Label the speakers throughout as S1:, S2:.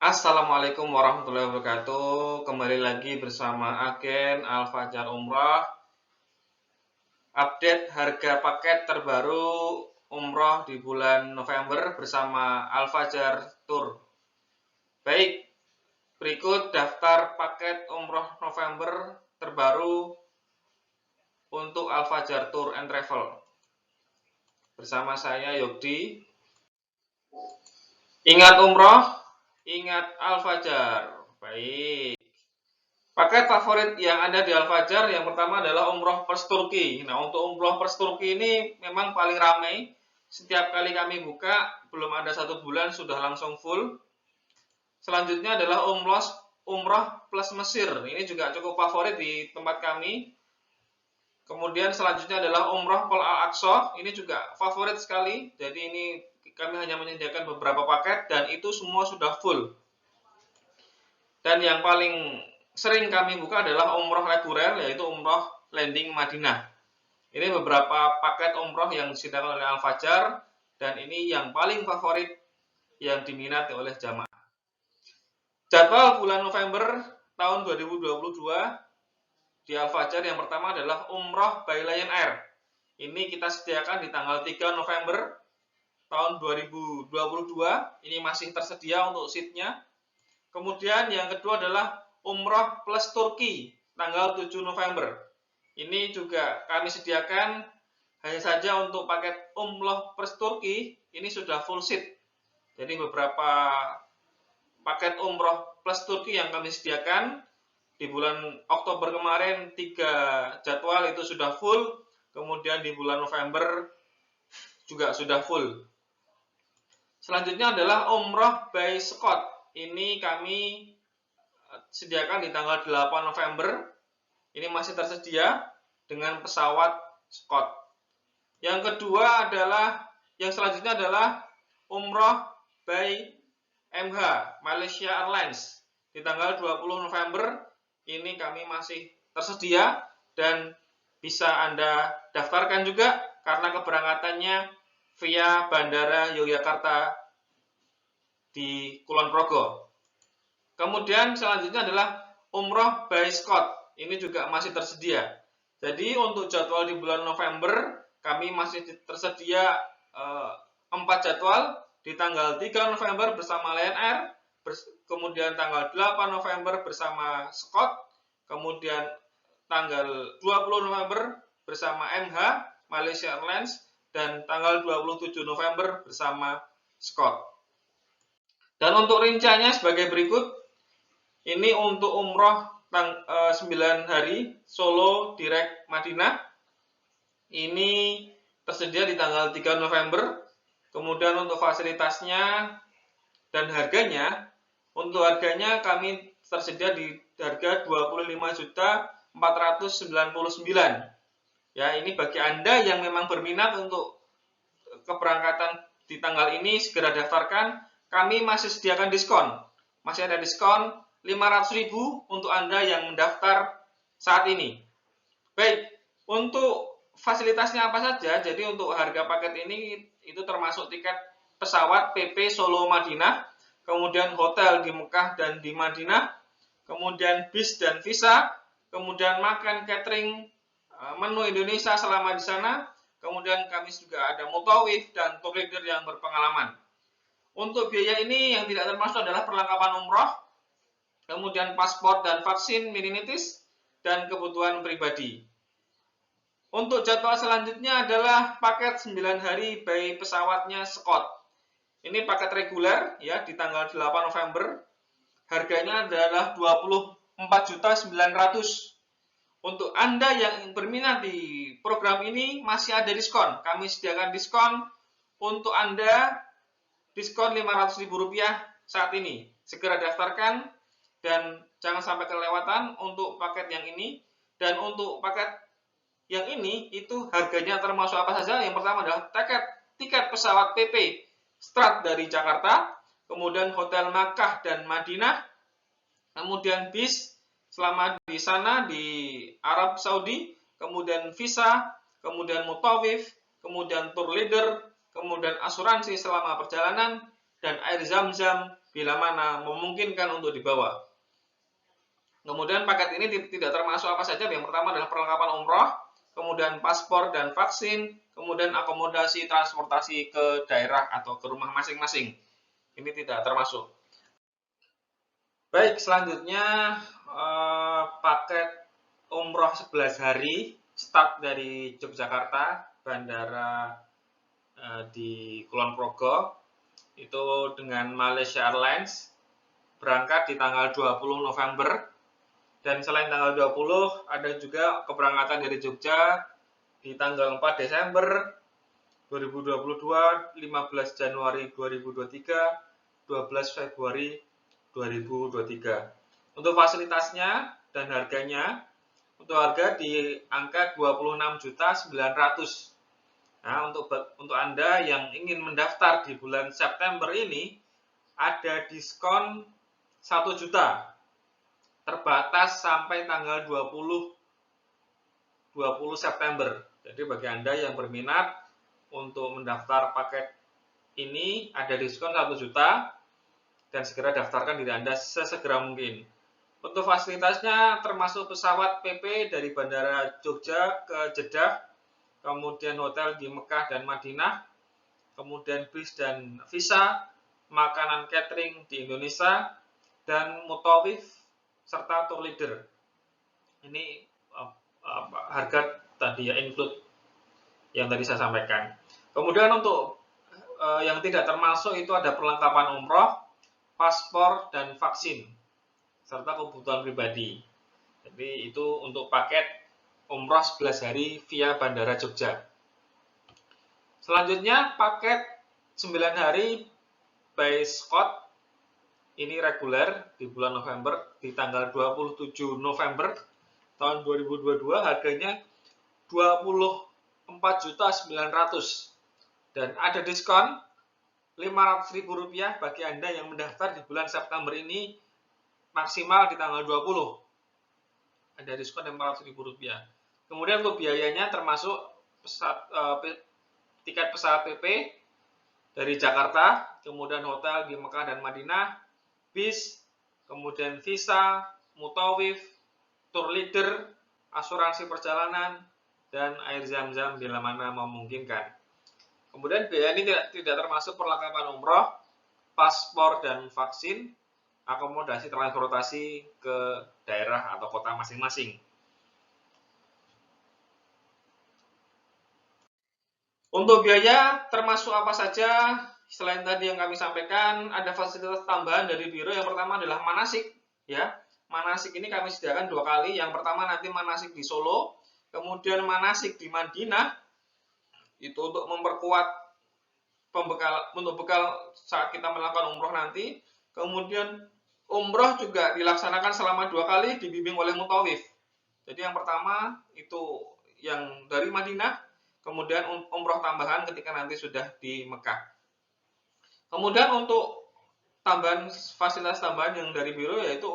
S1: Assalamualaikum warahmatullahi wabarakatuh. Kembali lagi bersama agen Al-Fajar Umrah. Update harga paket terbaru umroh di bulan November bersama Al-Fajar Tour. Baik, berikut daftar paket umroh November terbaru untuk Al-Fajar Tour and Travel. Bersama saya Yogdi. Ingat umroh, ingat Al-Fajar. Baik. Paket favorit yang ada di Al-Fajar yang pertama adalah umroh plus Turki. Nah, untuk umroh plus Turki ini memang paling ramai. Setiap kali kami buka, belum ada 1 bulan sudah langsung full. Selanjutnya adalah umroh plus Mesir. Ini juga cukup favorit di tempat kami. Kemudian selanjutnya adalah umroh Qol Al-Aqsa. Ini juga favorit sekali. Jadi ini kami hanya menyediakan beberapa paket dan itu semua sudah full. Dan yang paling sering kami buka adalah umroh reguler, yaitu umroh landing Madinah. Ini beberapa paket umroh yang disediakan oleh Al-Fajar, dan ini yang paling favorit yang diminati oleh jamaah. Jadwal bulan November tahun 2022 di Al-Fajar yang pertama adalah umroh by Lion Air. Ini kita sediakan di tanggal 3 November tahun 2022. Ini masih tersedia untuk seatnya. Kemudian yang kedua adalah umroh plus Turki tanggal 7 November. Ini juga kami sediakan, hanya saja untuk paket umroh plus Turki ini sudah full seat. Jadi beberapa paket umroh plus Turki yang kami sediakan di bulan Oktober kemarin 3 jadwal itu sudah full. Kemudian di bulan November juga sudah full. Selanjutnya adalah umroh by Scott. Ini kami sediakan di tanggal 8 November. Ini masih tersedia dengan pesawat Scott. Yang kedua adalah, yang selanjutnya adalah umroh by MH, Malaysia Airlines. Di tanggal 20 November, ini kami masih tersedia dan bisa Anda daftarkan juga karena keberangkatannya via Bandara Yogyakarta di Kulon Progo. Kemudian selanjutnya adalah umroh by Scott. Ini juga masih tersedia. Jadi untuk jadwal di bulan November kami masih tersedia 4 jadwal di tanggal 3 November bersama Lion Air, kemudian tanggal 8 November bersama Scott, kemudian tanggal 20 November bersama MH Malaysia Airlines, dan tanggal 27 November bersama Scott. Dan untuk rinciannya sebagai berikut. Ini untuk umroh 9 hari Solo direct Madinah. Ini tersedia di tanggal 3 November. Kemudian untuk fasilitasnya dan harganya, untuk harganya kami tersedia di harga 25.499. Ya, ini bagi Anda yang memang berminat untuk keberangkatan di tanggal ini segera daftarkan. Kami masih sediakan diskon. Masih ada diskon 500.000 untuk Anda yang mendaftar saat ini. Baik, untuk fasilitasnya apa saja? Jadi untuk harga paket ini itu termasuk tiket pesawat PP Solo Madinah, kemudian hotel di Mekah dan di Madinah, kemudian bis dan visa, kemudian makan catering menu Indonesia selama di sana, kemudian kami juga ada mutawif dan tour leader yang berpengalaman. Untuk biaya ini yang tidak termasuk adalah perlengkapan umroh, kemudian paspor dan vaksin meningitis, dan kebutuhan pribadi. Untuk jadwal selanjutnya adalah paket 9 hari by pesawatnya Scott. Ini paket reguler ya di tanggal 8 November. Harganya adalah 24.900.000. Untuk Anda yang berminat di program ini masih ada diskon. Kami sediakan diskon untuk Anda, diskon Rp500.000 saat ini. Segera daftarkan dan jangan sampai kelewatan untuk paket yang ini. Dan untuk paket yang ini itu harganya termasuk apa saja? Yang pertama adalah tiket pesawat PP start dari Jakarta, kemudian hotel Makkah dan Madinah, kemudian bis selama di sana di Arab Saudi, kemudian visa, kemudian mutawif, kemudian tour leader, kemudian asuransi selama perjalanan, dan air zam-zam bila mana memungkinkan untuk dibawa. Kemudian paket ini tidak termasuk apa saja. Yang pertama adalah perlengkapan umroh, kemudian paspor dan vaksin, kemudian akomodasi transportasi ke daerah atau ke rumah masing-masing. Ini tidak termasuk. Baik, selanjutnya paket umroh 11 hari, start dari Yogyakarta, bandara di Kulon Progo, itu dengan Malaysia Airlines, berangkat di tanggal 20 November, dan selain tanggal 20, ada juga keberangkatan dari Jogja di tanggal 4 Desember 2022, 15 Januari 2023, 12 Februari 2023. Untuk fasilitasnya dan harganya, untuk harga di angka 26.900.000. Nah, untuk Anda yang ingin mendaftar di bulan September ini, ada diskon 1 juta. Terbatas sampai tanggal 20 September. Jadi bagi Anda yang berminat untuk mendaftar paket ini, ada diskon 1 juta. Dan segera daftarkan diri Anda sesegera mungkin. Untuk fasilitasnya termasuk pesawat PP dari Bandara Jogja ke Jeddah, kemudian hotel di Mekah dan Madinah, kemudian bis dan visa, makanan catering di Indonesia, dan mutawif serta tour leader. Ini harga tadi ya, include yang tadi saya sampaikan. Kemudian untuk yang tidak termasuk itu ada perlengkapan umroh, paspor, dan vaksin, serta kebutuhan pribadi. Jadi itu untuk paket umroh 11 hari via Bandara Jogja. Selanjutnya paket 9 hari by Scott, ini reguler di bulan November, di tanggal 27 November tahun 2022, harganya 24.900.000 dan ada diskon Rp500.000 bagi Anda yang mendaftar di bulan September ini, maksimal di tanggal 20. Ada diskon Rp500.000. Kemudian untuk biayanya termasuk tiket pesawat PP dari Jakarta, kemudian hotel di Mekah dan Madinah, bis, kemudian visa, mutawif, tour leader, asuransi perjalanan, dan air zam-zam bila mana memungkinkan. Kemudian biaya ini tidak termasuk perlengkapan umroh, paspor dan vaksin, akomodasi transportasi ke daerah atau kota masing-masing. Untuk biaya termasuk apa saja? Selain tadi yang kami sampaikan, ada fasilitas tambahan dari biro. Yang pertama adalah manasik, ya. Manasik ini kami sediakan 2 kali. Yang pertama nanti manasik di Solo, kemudian manasik di Madinah. Itu untuk memperkuat untuk bekal saat kita melakukan umroh nanti. Kemudian umroh juga dilaksanakan selama 2 kali dibimbing oleh mutawif. Jadi yang pertama itu yang dari Madinah, kemudian umroh tambahan ketika nanti sudah di Mekah. Kemudian untuk tambahan fasilitas tambahan yang dari biro yaitu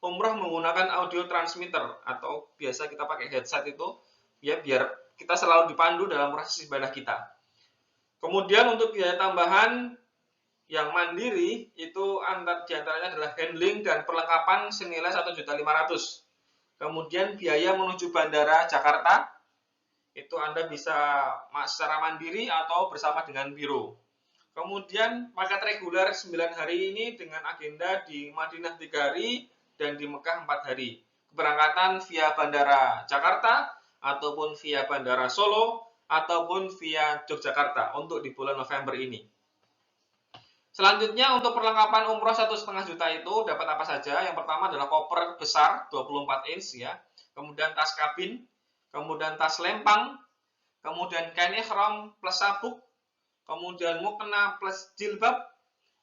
S1: umroh menggunakan audio transmitter atau biasa kita pakai headset itu ya biar kita selalu dipandu dalam proses ibadah kita. Kemudian untuk biaya tambahan yang mandiri itu diantaranya adalah handling dan perlengkapan senilai 1.500.000. Kemudian biaya menuju Bandara Jakarta itu Anda bisa secara mandiri atau bersama dengan biro. Kemudian paket reguler 9 hari ini dengan agenda di Madinah 3 hari dan di Mekah 4 hari. Keberangkatan via Bandara Jakarta ataupun via Bandara Solo ataupun via Yogyakarta untuk di bulan November ini. Selanjutnya untuk perlengkapan umroh 1,5 juta itu dapat apa saja? Yang pertama adalah koper besar 24 inch ya, kemudian tas kabin, kemudian tas lempang, kemudian kain ihram plus sabuk, kemudian mukena plus jilbab,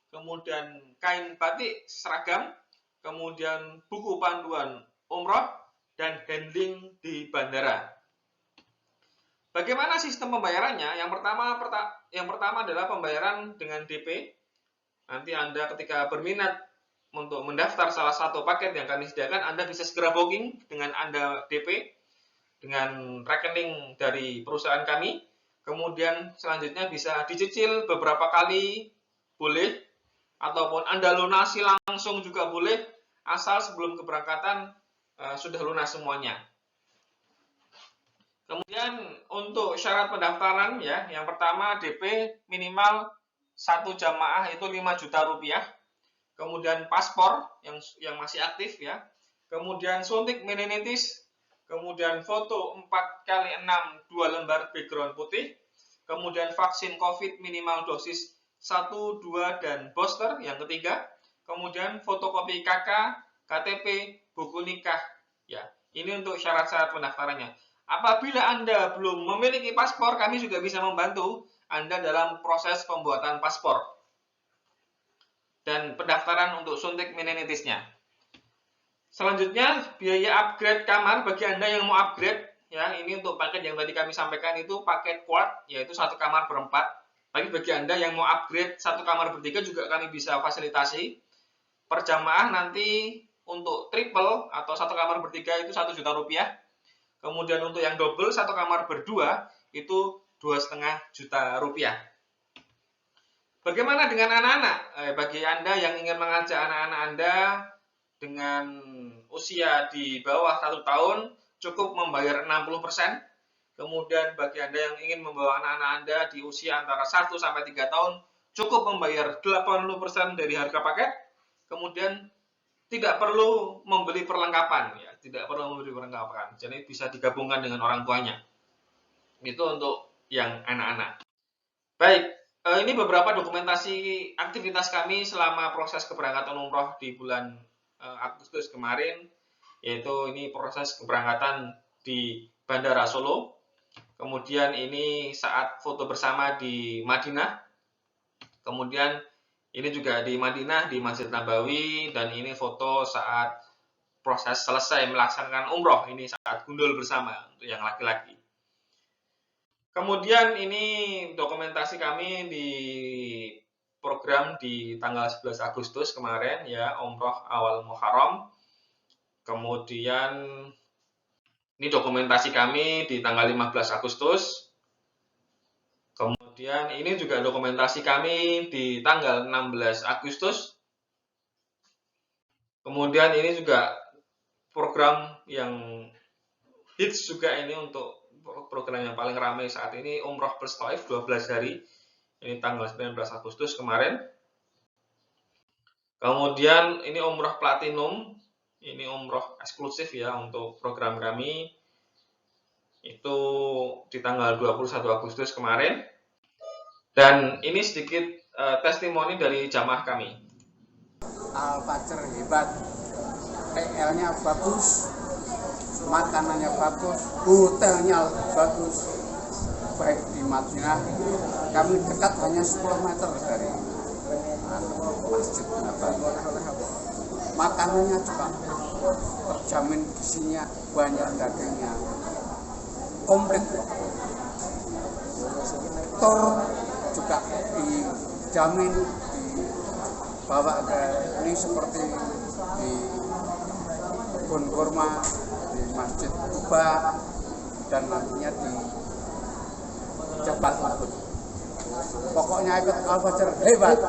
S1: kemudian kain batik seragam, kemudian buku panduan umroh, dan handling di bandara. Bagaimana sistem pembayarannya? Yang pertama adalah pembayaran dengan DP. Nanti Anda ketika berminat untuk mendaftar salah satu paket yang kami sediakan, Anda bisa segera booking dengan Anda DP dengan rekening dari perusahaan kami. Kemudian selanjutnya bisa dicicil beberapa kali boleh, ataupun Anda lunasi langsung juga boleh, asal sebelum keberangkatan sudah lunas semuanya. Kemudian untuk syarat pendaftaran ya, yang pertama DP minimal 1 jamaah itu 5 juta rupiah. Kemudian paspor yang masih aktif ya. Kemudian suntik meningitis, kemudian foto 4x6 2 lembar background putih. Kemudian vaksin COVID minimal dosis 1, 2 dan booster yang ketiga. Kemudian fotokopi KK, KTP, buku nikah ya. Ini untuk syarat-syarat pendaftarannya. Apabila Anda belum memiliki paspor, kami juga bisa membantu Anda dalam proses pembuatan paspor dan pendaftaran untuk suntik meningitisnya. Selanjutnya, biaya upgrade kamar bagi Anda yang mau upgrade. Ya, ini untuk paket yang tadi kami sampaikan itu paket quad, yaitu 1 kamar berempat. Tapi bagi Anda yang mau upgrade 1 kamar bertiga juga kami bisa fasilitasi. Per jamaah nanti untuk triple atau 1 kamar bertiga itu 1 juta rupiah. Kemudian untuk yang double 1 kamar berdua itu 2,5 juta rupiah. Bagaimana dengan anak-anak? Bagi Anda yang ingin mengajak anak-anak Anda dengan usia di bawah 1 tahun, cukup membayar 60%. Kemudian bagi Anda yang ingin membawa anak-anak Anda di usia antara 1 sampai 3 tahun, cukup membayar 80% dari harga paket. Kemudian tidak perlu membeli perlengkapan, ya, tidak perlu membeli perlengkapan. Jadi bisa digabungkan dengan orang tuanya. Itu untuk yang anak-anak. Baik, ini beberapa dokumentasi aktivitas kami selama proses keberangkatan umroh di bulan Agustus kemarin, yaitu ini proses keberangkatan di Bandara Solo. Kemudian ini saat foto bersama di Madinah. Kemudian ini juga di Madinah, di Masjid Nabawi, dan ini foto saat proses selesai melaksanakan umroh, ini saat gundul bersama untuk yang laki-laki. Kemudian ini dokumentasi kami di program di tanggal 11 Agustus kemarin, ya, umroh awal Muharram. Kemudian ini dokumentasi kami di tanggal 15 Agustus. Kemudian ini juga dokumentasi kami di tanggal 16 Agustus. Kemudian ini juga program yang hits juga ini untuk program yang paling ramai saat ini, Umroh plus Taif 12 hari. Ini tanggal 19 Agustus kemarin. Kemudian ini Umroh Platinum. Ini umroh eksklusif ya untuk program kami. Itu di tanggal 21 Agustus kemarin. Dan ini sedikit testimoni dari jamaah kami.
S2: Al-Fajr hebat, PL-nya bagus, makanannya bagus, hotelnya bagus. Baik di Madinah, kami dekat hanya 10 meter dari Masjid Nabawi. Makanannya juga terjamin gizinya, banyak dagingnya, komplit. Tur juga dijamin, dibawa ke ini seperti di kebun kurma, di Masjid Kuba, dan nantinya di Jabal Uhud. Pokoknya ikut Al-Fajr hebat.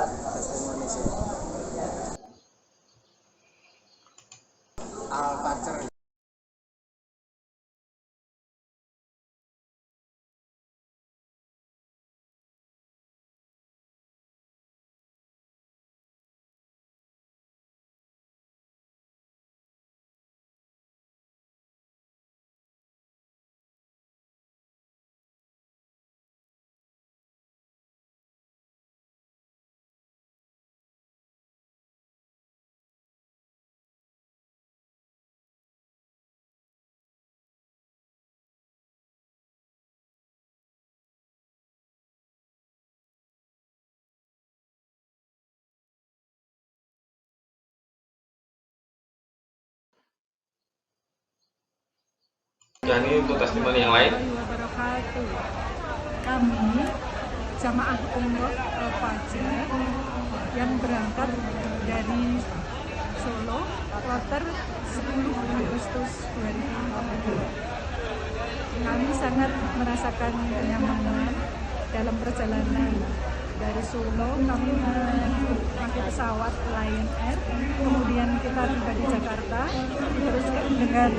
S2: Al-Fajr.
S1: Dan ini untuk testimoni yang lain.
S3: Kami jamaah umroh Al-Fajr yang berangkat dari Solo kloter 10 Agustus 2022. Kami sangat merasakan kenyamanan dalam perjalanan dari Solo kami pakai pesawat Lion Air, kemudian kita tiba di Jakarta, diteruskan dengan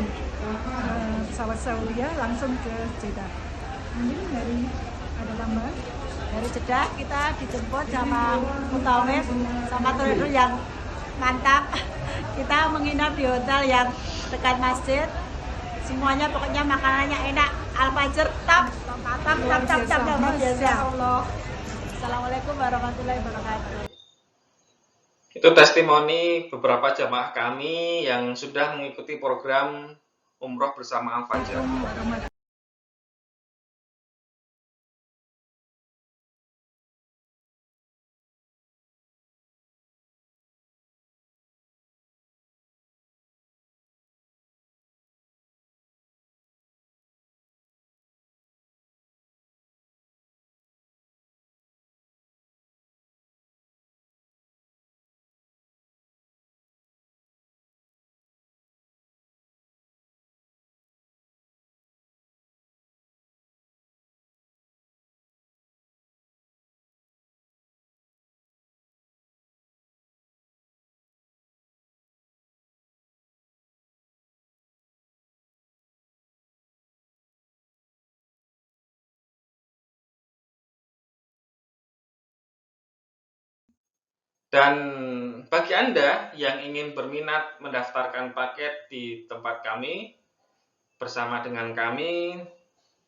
S3: pesawat Saudia langsung ke Jeddah. Mungkin ada tambahan?
S4: Dari Jeddah kita dijemput sama Mutawif sama trainer yang mantap. Kita menginap di hotel yang dekat masjid. Semuanya pokoknya makanannya enak. Al-Fajr top, mantap, top, biasa Allah. Assalamualaikum warahmatullahi wabarakatuh.
S1: Itu testimoni beberapa jamaah kami yang sudah mengikuti program umroh bersama Al-Fajr. Dan bagi Anda yang ingin berminat mendaftarkan paket di tempat kami, bersama dengan kami,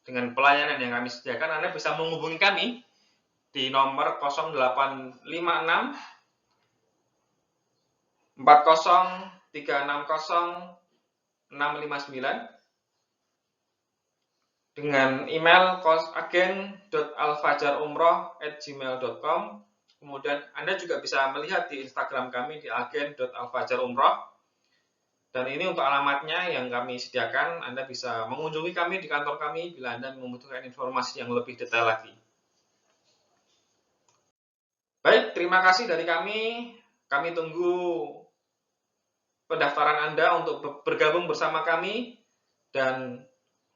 S1: dengan pelayanan yang kami sediakan, Anda bisa menghubungi kami di nomor 0856 40 360 659 dengan email agen.alfajarumroh@gmail.com. Kemudian Anda juga bisa melihat di Instagram kami di agen.alfajarumroh. Dan ini untuk alamatnya yang kami sediakan. Anda bisa mengunjungi kami di kantor kami bila Anda membutuhkan informasi yang lebih detail lagi. Baik, terima kasih dari kami. Kami tunggu pendaftaran Anda untuk bergabung bersama kami dan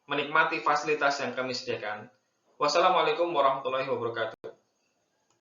S1: menikmati fasilitas yang kami sediakan. Wassalamualaikum warahmatullahi wabarakatuh.